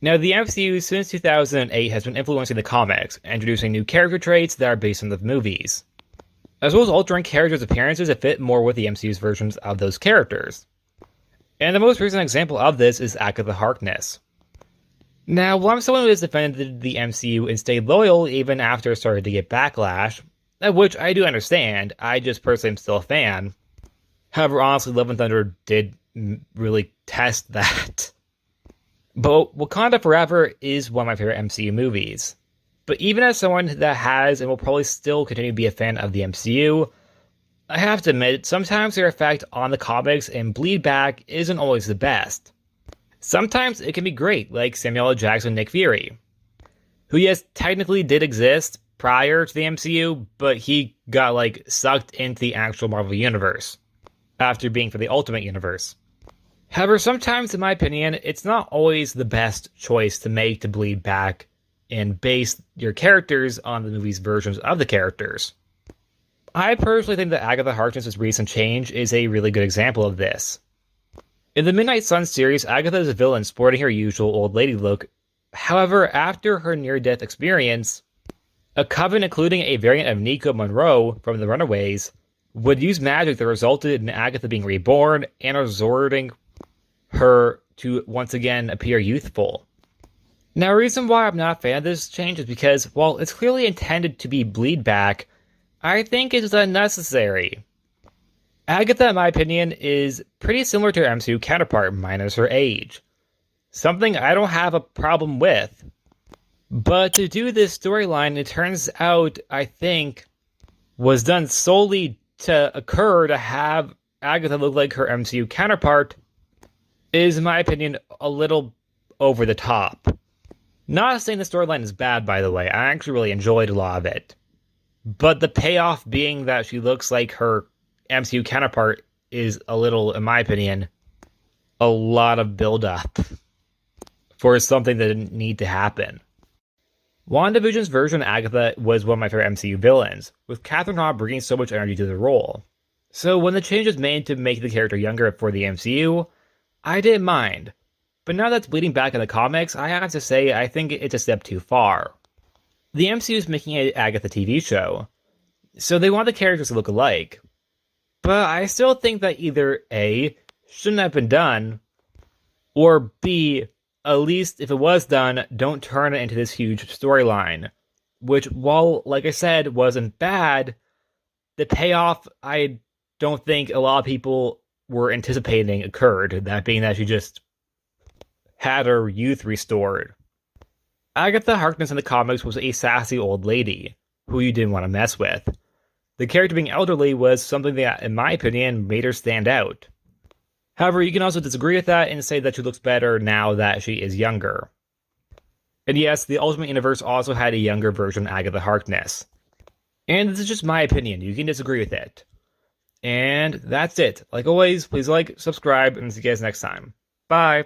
Now, the MCU since 2008 has been influencing the comics, introducing new character traits that are based on the movies, as well as altering characters' appearances to fit more with the MCU's versions of those characters. And the most recent example of this is Agatha Harkness. Now, while I'm someone who has defended the MCU and stayed loyal even after it started to get backlash, which I do understand, I just personally am still a fan. However, honestly, Love and Thunder did really test that. But Wakanda Forever is one of my favorite MCU movies. But even as someone that has and will probably still continue to be a fan of the MCU, I have to admit, sometimes their effect on the comics and bleedback isn't always the best. Sometimes it can be great, like Samuel L. Jackson Nick Fury, who yes, technically did exist prior to the MCU, but he got sucked into the actual Marvel Universe after being for the Ultimate Universe. However, sometimes, in my opinion, it's not always the best choice to make to bleed back and base your characters on the movie's versions of the characters. I personally think that Agatha Harkness' recent change is a really good example of this. In the Midnight Sun series, Agatha is a villain sporting her usual old lady look. However, after her near-death experience, a coven including a variant of Nico Minoru from the Runaways would use magic that resulted in Agatha being reborn and resorting her to once again appear youthful. Now, the reason why I'm not a fan of this change is because, while it's clearly intended to be bleed back, I think it is unnecessary. Agatha, in my opinion, is pretty similar to her MCU counterpart minus her age. Something I don't have a problem with. But to do this storyline, it turns out, I think, was done solely to occur to have Agatha look like her MCU counterpart is, in my opinion, a little over the top. Not saying the storyline is bad, by the way. I actually really enjoyed a lot of it. But the payoff being that she looks like her MCU counterpart is a little, in my opinion, a lot of build-up for something that didn't need to happen. WandaVision's version of Agatha was one of my favorite MCU villains, with Catherine Hahn bringing so much energy to the role. So when the change was made to make the character younger for the MCU, I didn't mind. But now that's bleeding back in the comics, I have to say I think it's a step too far. The MCU is making an Agatha TV show, so they want the characters to look alike. But I still think that either A, shouldn't have been done, or B, at least if it was done, don't turn it into this huge storyline. Which, while, like I said, wasn't bad, the payoff I don't think a lot of people were anticipating occurred, that being that she just had her youth restored. Agatha Harkness in the comics was a sassy old lady, who you didn't want to mess with. The character being elderly was something that, in my opinion, made her stand out. However, you can also disagree with that and say that she looks better now that she is younger. And yes, the Ultimate Universe also had a younger version of Agatha Harkness. And this is just my opinion, you can disagree with it. And that's it. Like always, please like, subscribe, and see you guys next time. Bye!